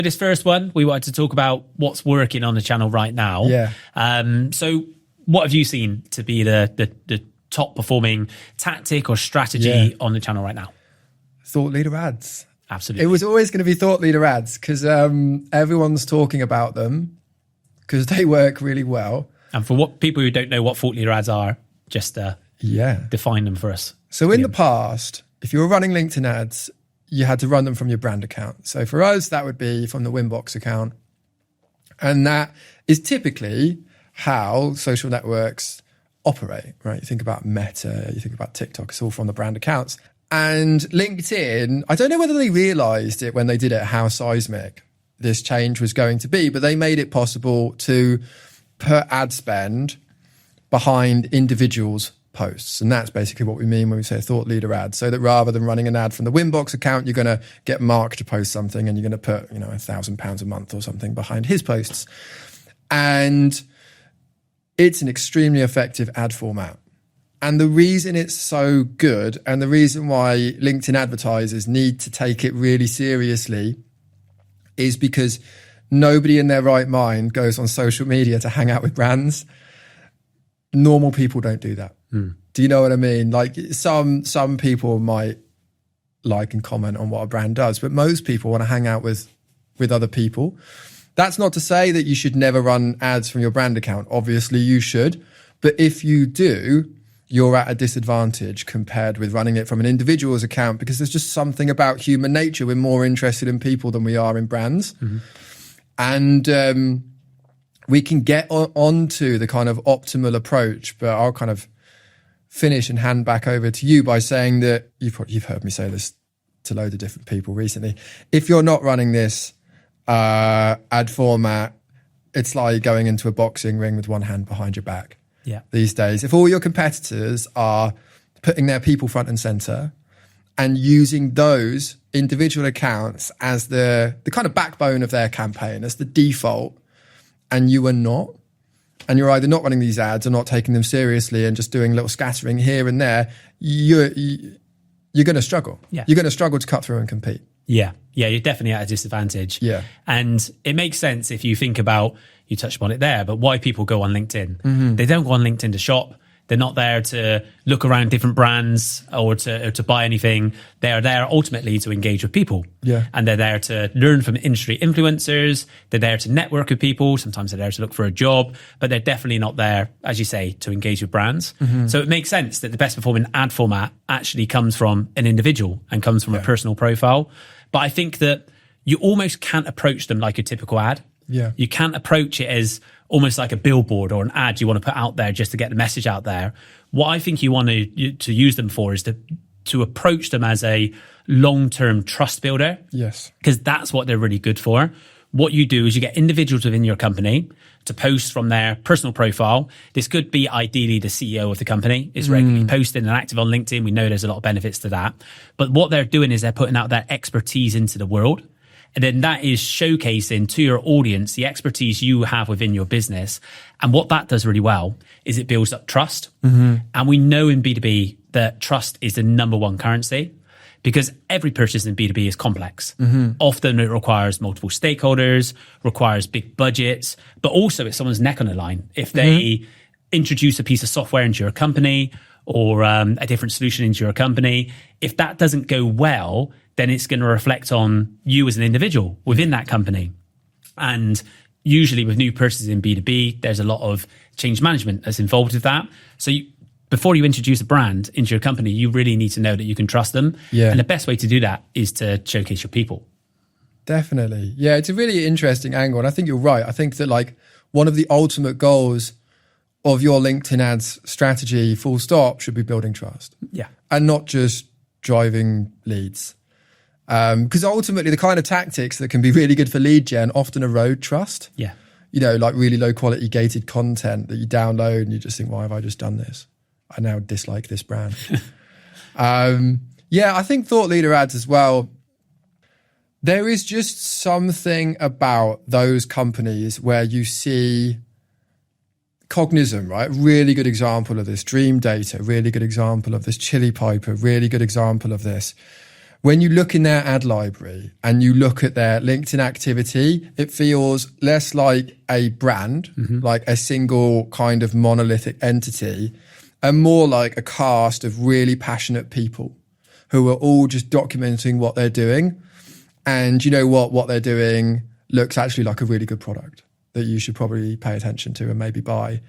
This first one, we wanted to talk about what's working on the channel right now. Yeah. So what have you seen to be the top performing tactic or strategy on the channel right now? Thought leader ads. Absolutely. It was always going to be thought leader ads because everyone's talking about them because they work really well. And for what people who don't know what thought leader ads are, just define them for us. So in the past, if you were running LinkedIn ads, you had to run them from your brand account. So for us, that would be from the Winbox account. And that is typically how social networks operate, right? You think about Meta, you think about TikTok, it's all from the brand accounts. And LinkedIn, I don't know whether they realized it when they did it, how seismic this change was going to be, but they made it possible to put ad spend behind individuals' posts. And that's basically what we mean when we say a thought leader ad. So that rather than running an ad from the Winbox account, you're going to get Mark to post something and you're going to put, £1,000 a month or something behind his posts. And it's an extremely effective ad format. And the reason it's so good and the reason why LinkedIn advertisers need to take it really seriously is because nobody in their right mind goes on social media to hang out with brands. Normal people don't do that. Do you know what I mean? Like some people might like and comment on what a brand does, but most people want to hang out with other people. That's not to say that you should never run ads from your brand account. Obviously you should. But if you do, you're at a disadvantage compared with running it from an individual's account because there's just something about human nature. We're more interested in people than we are in brands. Mm-hmm. And we can get onto the kind of optimal approach, but I'll kind of finish and hand back over to you by saying that you've heard me say this to loads of different people recently. If you're not running this ad format, it's like going into a boxing ring with one hand behind your back. Yeah. These days, if all your competitors are putting their people front and center and using those individual accounts as the kind of backbone of their campaign, as the default, and you are not, and you're either not running these ads or not taking them seriously and just doing a little scattering here and there, you're going to struggle. Yeah. You're going to struggle to cut through and compete. Yeah. Yeah, you're definitely at a disadvantage. Yeah. And it makes sense if you think about, you touched upon it there, but why people go on LinkedIn. Mm-hmm. They don't go on LinkedIn to shop. They're not there to look around different brands or to buy anything. They are there ultimately to engage with people. Yeah. And they're there to learn from industry influencers. They're there to network with people. Sometimes they're there to look for a job, but they're definitely not there, as you say, to engage with brands. Mm-hmm. So it makes sense that the best performing ad format actually comes from an individual and comes from a personal profile. But I think that you almost can't approach them like a typical ad. Yeah. You can't approach it as almost like a billboard or an ad you want to put out there just to get the message out there. What I think you want to use them for is to approach them as a long-term trust builder. Yes. Because that's what they're really good for. What you do is you get individuals within your company to post from their personal profile. This could be ideally the CEO of the company is regularly posting and active on LinkedIn. We know there's a lot of benefits to that. But what they're doing is they're putting out their expertise into the world. And then that is showcasing to your audience the expertise you have within your business. And what that does really well is it builds up trust. Mm-hmm. And we know in B2B that trust is the number one currency because every purchase in B2B is complex. Mm-hmm. Often it requires multiple stakeholders, requires big budgets, but also it's someone's neck on the line. If they introduce a piece of software into your company or a different solution into your company, if that doesn't go well, then it's going to reflect on you as an individual within that company. And usually with new purchases in B2B, there's a lot of change management that's involved with that. So before you introduce a brand into your company, you really need to know that you can trust them. Yeah. And the best way to do that is to showcase your people. Definitely. Yeah, it's a really interesting angle. And I think you're right. I think that like one of the ultimate goals of your LinkedIn ads strategy, full stop, should be building trust. Yeah. And not just driving leads. Because ultimately the kind of tactics that can be really good for lead gen often erode trust. Yeah. Like really low quality gated content that you download and you just think, why have I just done this? I now dislike this brand. I think thought leader ads as well. There is just something about those companies where you see Cognizant, right? Really good example of this. Dream Data, really good example of this. Chili Piper, really good example of this. when you look in their ad library and you look at their LinkedIn activity, it feels less like a brand, like a single kind of monolithic entity, and more like a cast of really passionate people who are all just documenting what they're doing. And you know what they're doing looks actually like a really good product that you should probably pay attention to and maybe buy.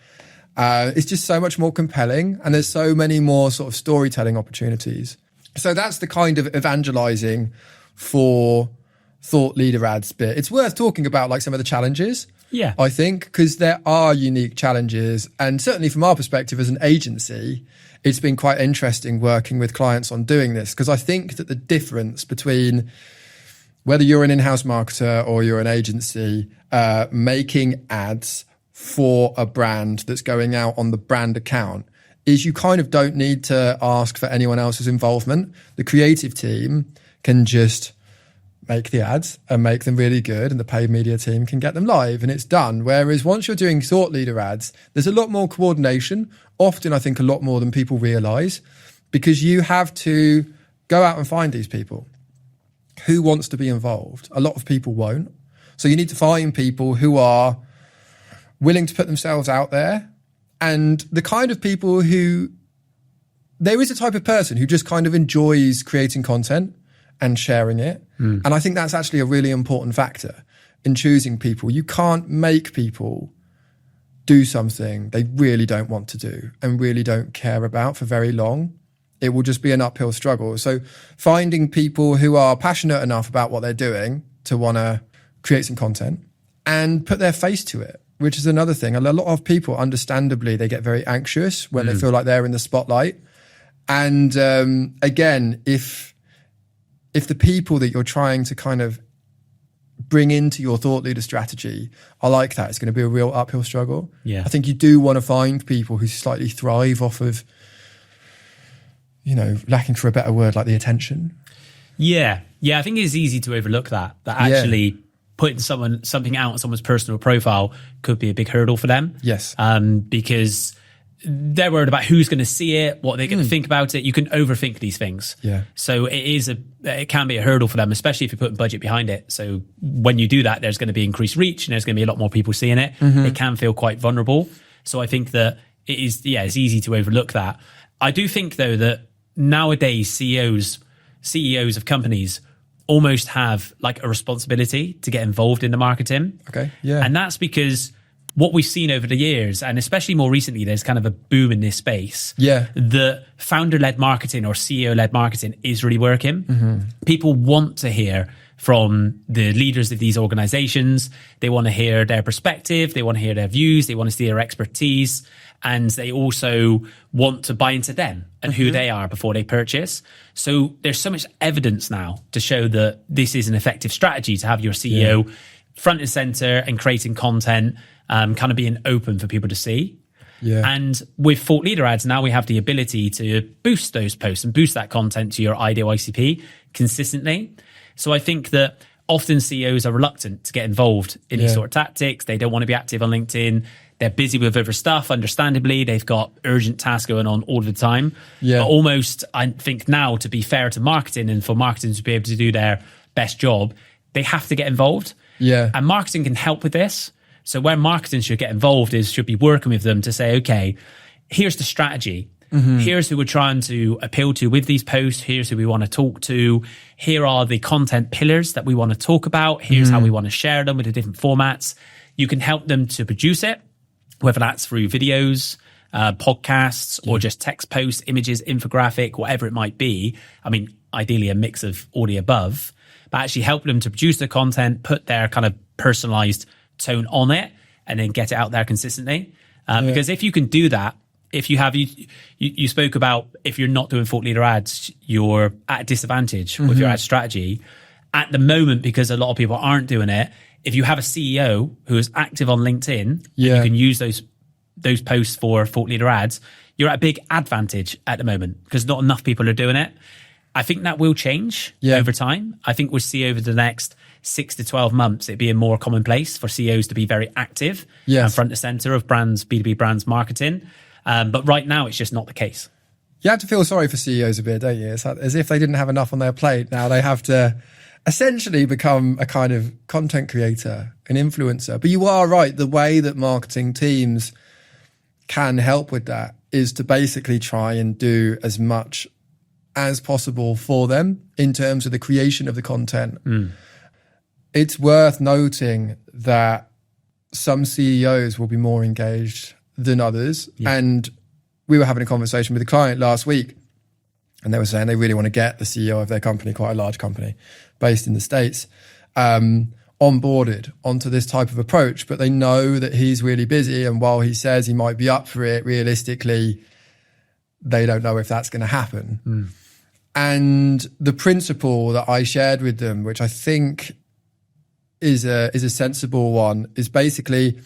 It's just so much more compelling, and there's so many more sort of storytelling opportunities. So that's the kind of evangelizing for thought leader ads bit. It's worth talking about like some of the challenges. Yeah. I think, because there are unique challenges. And certainly from our perspective as an agency, it's been quite interesting working with clients on doing this, because I think that the difference between whether you're an in-house marketer or you're an agency, making ads for a brand that's going out on the brand account, is you kind of don't need to ask for anyone else's involvement. The creative team can just make the ads and make them really good, and the paid media team can get them live, and it's done. Whereas once you're doing thought leader ads, there's a lot more coordination, often I think a lot more than people realize, because you have to go out and find these people. Who wants to be involved? A lot of people won't. So you need to find people who are willing to put themselves out there, and the kind of people who, there is a type of person who just kind of enjoys creating content and sharing it. And I think that's actually a really important factor in choosing people. You can't make people do something they really don't want to do and really don't care about for very long. It will just be an uphill struggle. So finding people who are passionate enough about what they're doing to want to create some content and put their face to it, which is another thing. A lot of people, understandably, they get very anxious when they feel like they're in the spotlight. And again, if the people that you're trying to kind of bring into your thought leader strategy are like that, it's going to be a real uphill struggle. Yeah. I think you do want to find people who slightly thrive off of, you know, lacking for a better word, like the attention. Yeah. I think it's easy to overlook that actually putting something out on someone's personal profile could be a big hurdle for them. Yes. Because they're worried about who's going to see it, what they're going to think about it. You can overthink these things. Yeah. So it can be a hurdle for them, especially if you're putting budget behind it. So when you do that, there's going to be increased reach and there's going to be a lot more people seeing it. It can feel quite vulnerable. So I think that it's easy to overlook that. I do think though that nowadays CEOs of companies almost have like a responsibility to get involved in the marketing. Okay. Yeah. And that's because what we've seen over the years, and especially more recently, there's kind of a boom in this space. Yeah. The founder-led marketing or CEO-led marketing is really working. People want to hear from the leaders of these organizations. They want to hear their perspective. They want to hear their views. They want to see their expertise. And they also want to buy into them and who they are before they purchase. So there's so much evidence now to show that this is an effective strategy to have your CEO front and center and creating content, kind of being open for people to see. Yeah. And with thought leader ads, now we have the ability to boost those posts and boost that content to your ideal ICP consistently. So I think that often CEOs are reluctant to get involved in these sort of tactics. They don't want to be active on LinkedIn. They're busy with other stuff, understandably. They've got urgent tasks going on all the time. Yeah. But almost, I think now, to be fair to marketing and for marketing to be able to do their best job, they have to get involved. Yeah. And marketing can help with this. So where marketing should get involved should be working with them to say, okay, here's the strategy. Here's who we're trying to appeal to with these posts. Here's who we want to talk to. Here are the content pillars that we want to talk about. Here's how we want to share them with the different formats. You can help them to produce it, whether that's through videos, podcasts, or just text posts, images, infographic, whatever it might be. I mean, ideally a mix of all the above, but actually help them to produce the content, put their kind of personalized tone on it, and then get it out there consistently. Because if you can do that, if you have, you spoke about if you're not doing thought leader ads, you're at a disadvantage with your ad strategy. At the moment, because a lot of people aren't doing it, if you have a CEO who is active on LinkedIn, and you can use those posts for thought leader ads, you're at a big advantage at the moment because not enough people are doing it. I think that will change over time. I think we'll see over the next 6 to 12 months, it being more commonplace for CEOs to be very active and front and center of brands, B2B brands marketing. But right now, it's just not the case. You have to feel sorry for CEOs a bit, don't you? It's like, as if they didn't have enough on their plate. Now they have to essentially become a kind of content creator, an influencer. But you are right. The way that marketing teams can help with that is to basically try and do as much as possible for them in terms of the creation of the content. It's worth noting that some CEOs will be more engaged than others. Yeah. And we were having a conversation with a client last week, and they were saying they really want to get the CEO of their company, quite a large company based in the States, onboarded onto this type of approach. But they know that he's really busy. And while he says he might be up for it, realistically, they don't know if that's going to happen. And the principle that I shared with them, which I think is a sensible one, is basically,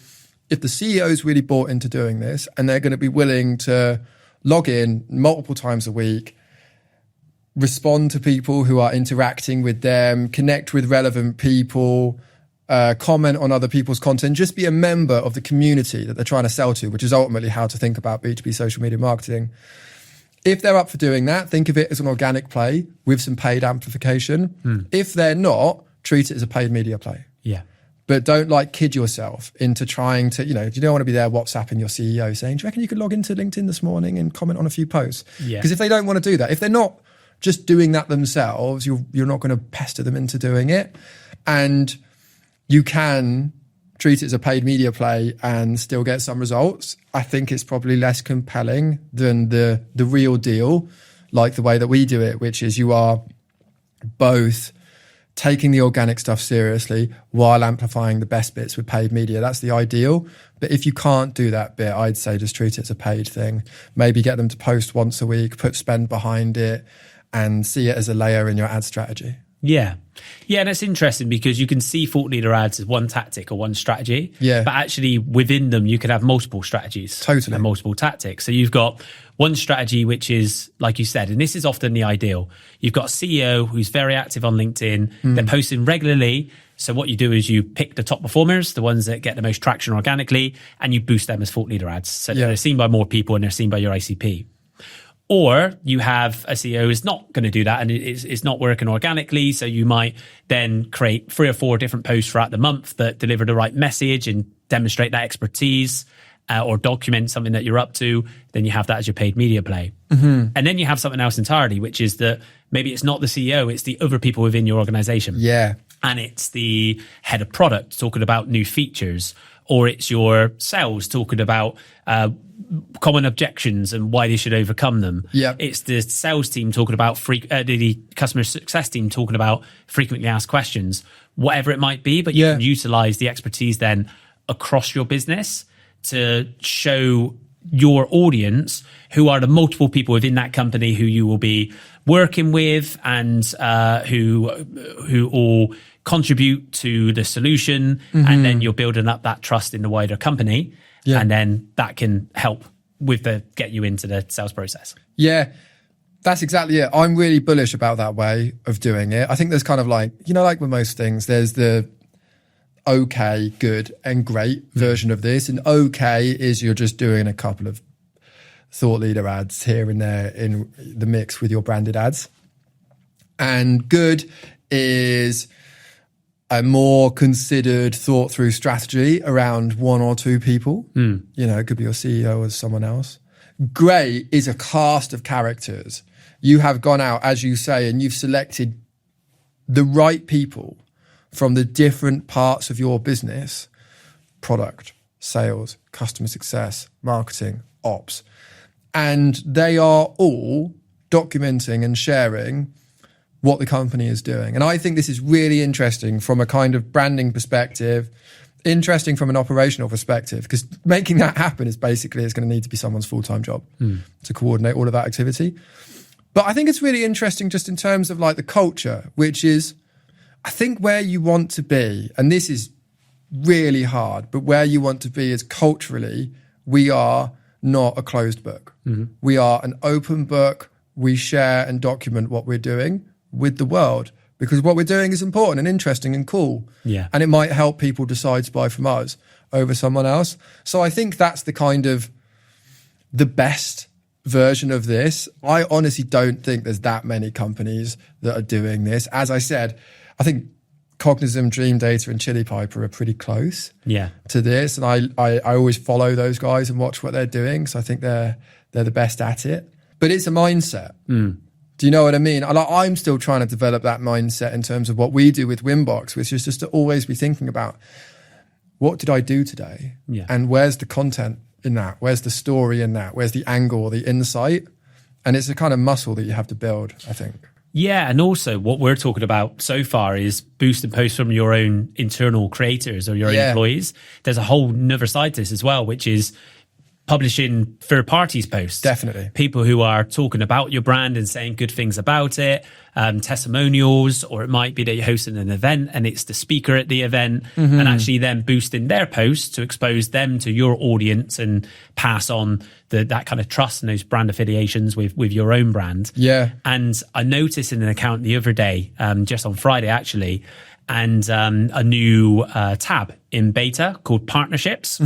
if the CEO is really bought into doing this and they're going to be willing to log in multiple times a week, respond to people who are interacting with them, connect with relevant people, comment on other people's content, just be a member of the community that they're trying to sell to, which is ultimately how to think about B2B social media marketing. If they're up for doing that, think of it as an organic play with some paid amplification. If they're not, treat it as a paid media play. Yeah. But don't kid yourself into trying to, you don't want to be there WhatsApping your CEO saying, do you reckon you could log into LinkedIn this morning and comment on a few posts? Yeah. Because if they don't want to do that, if they're not just doing that themselves, you're not going to pester them into doing it. And you can treat it as a paid media play and still get some results. I think it's probably less compelling than the real deal, like the way that we do it, which is you are both taking the organic stuff seriously while amplifying the best bits with paid media. That's the ideal. But if you can't do that bit, I'd say just treat it as a paid thing. Maybe get them to post once a week, put spend behind it, and see it as a layer in your ad strategy. Yeah. Yeah, and it's interesting because you can see thought leader ads as one tactic or one strategy. Yeah. But actually within them, you could have multiple strategies. Totally. And multiple tactics. So you've got one strategy, which is, like you said, and this is often the ideal. You've got a CEO who's very active on LinkedIn. They're posting regularly. So what you do is you pick the top performers, the ones that get the most traction organically, and you boost them as thought leader ads. So they're seen by more people and they're seen by your ICP. Or you have a CEO who's not going to do that and it's not working organically. So you might then create 3 or 4 different posts throughout the month that deliver the right message and demonstrate that expertise or document something that you're up to. Then you have that as your paid media play. And then you have something else entirely, which is that maybe it's not the CEO, it's the other people within your organization. Yeah. And it's the head of product talking about new features, or it's your sales talking about common objections and why they should overcome them. Yep. It's the sales team talking about the customer success team talking about frequently asked questions, whatever it might be. But you can utilize the expertise then across your business to show your audience who are the multiple people within that company who you will be working with and who all contribute to the solution. And then you're building up that trust in the wider company. Yeah. And then that can help with get you into the sales process. Yeah, that's exactly it. I'm really bullish about that way of doing it. I think there's kind of like with most things, there's the okay, good and great version of this. And okay is you're just doing a couple of thought leader ads here and there in the mix with your branded ads. And good is a more considered, thought through strategy around 1 or 2 people. It could be your CEO or someone else. Great is a cast of characters. You have gone out, as you say, and you've selected the right people from the different parts of your business: product, sales, customer success, marketing, ops. And they are all documenting and sharing what the company is doing. And I think this is really interesting from a kind of branding perspective, interesting from an operational perspective, because making that happen is basically, it's going to need to be someone's full-time job to coordinate all of that activity. But I think it's really interesting just in terms of the culture, which is, I think where you want to be, and this is really hard, but where you want to be is culturally, we are not a closed book. We are an open book. We share and document what we're doing with the world, because what we're doing is important and interesting and cool. Yeah. And it might help people decide to buy from us over someone else. So I think that's the kind of the best version of this. I honestly don't think there's that many companies that are doing this. As I said, I think Cognizant, Dream Data, and Chili Piper are pretty close to this. And I always follow those guys and watch what they're doing. So I think they're the best at it. But it's a mindset. Do you know what I mean? I'm still trying to develop that mindset in terms of what we do with Winbox, which is just to always be thinking about, what did I do today? And where's the content in that? Where's the story in that? Where's the angle, the insight? And it's a kind of muscle that you have to build, I think. Yeah, and also what we're talking about so far is boost and post from your own internal creators or your own employees. There's a whole nother side to this as well, which is publishing third parties posts. Definitely. People who are talking about your brand and saying good things about it, testimonials, or it might be that you're hosting an event and it's the speaker at the event, and actually then boosting their posts to expose them to your audience and pass on that kind of trust and those brand affiliations with your own brand. Yeah. And I noticed in an account the other day, just on Friday actually, and a new tab in beta called Partnerships.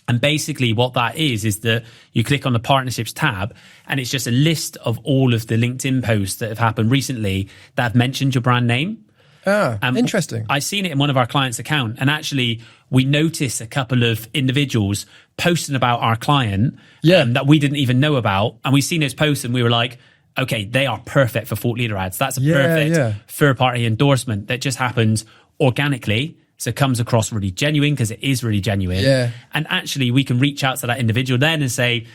And basically what that is that you click on the Partnerships tab and it's just a list of all of the LinkedIn posts that have happened recently that have mentioned your brand name. Interesting. I've seen it in one of our clients' account, and actually we noticed a couple of individuals posting about our client that we didn't even know about. And we've seen those posts and we were like, okay, they are perfect for thought leader ads. That's a perfect third-party endorsement that just happened organically. So it comes across really genuine because it is really genuine. Yeah. And actually we can reach out to that individual then and say,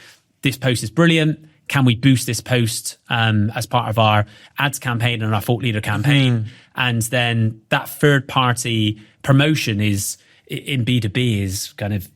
this post is brilliant. Can we boost this post as part of our ads campaign and our thought leader campaign? And then that third-party promotion is in B2B is kind of,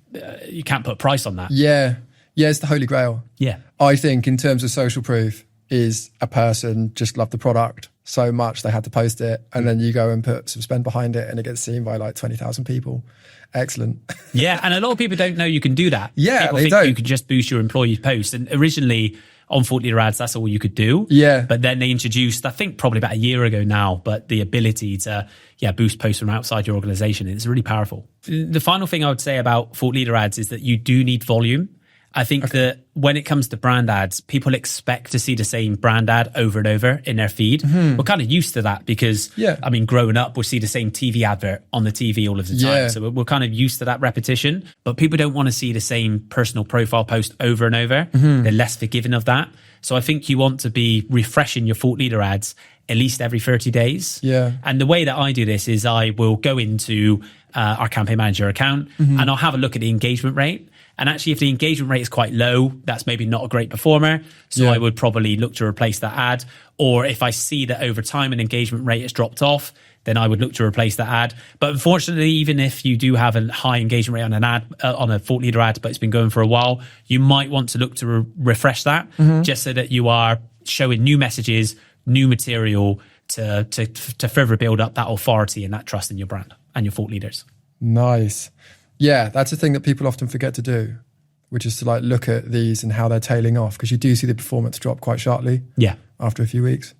you can't put a price on that. Yeah. Yeah, it's the holy grail. Yeah. I think in terms of social proof, is a person just loved the product so much they had to post it, and then you go and put some spend behind it and it gets seen by like 20,000 people. Excellent. Yeah, and a lot of people don't know you can do that. Yeah, people they think don't. You could just boost your employees' posts. And originally on Thought Leader ads, that's all you could do. Yeah. But then they introduced, I think probably about a year ago now, but the ability to boost posts from outside your organization. It's really powerful. The final thing I would say about Thought Leader ads is that you do need volume. I think that when it comes to brand ads, people expect to see the same brand ad over and over in their feed. We're kind of used to that because, I mean, growing up, we see the same TV advert on the TV all of the time. Yeah. So we're kind of used to that repetition, but people don't want to see the same personal profile post over and over. They're less forgiving of that. So I think you want to be refreshing your thought leader ads at least every 30 days. Yeah. And the way that I do this is I will go into our campaign manager account and I'll have a look at the engagement rate. And actually, if the engagement rate is quite low, that's maybe not a great performer. So I would probably look to replace that ad. Or if I see that over time an engagement rate has dropped off, then I would look to replace that ad. But unfortunately, even if you do have a high engagement rate on an ad, on a thought leader ad, but it's been going for a while, you might want to look to refresh that just so that you are showing new messages, new material to further build up that authority and that trust in your brand and your thought leaders. Nice. Yeah, that's a thing that people often forget to do, which is to like look at these and how they're tailing off, because you do see the performance drop quite sharply after a few weeks.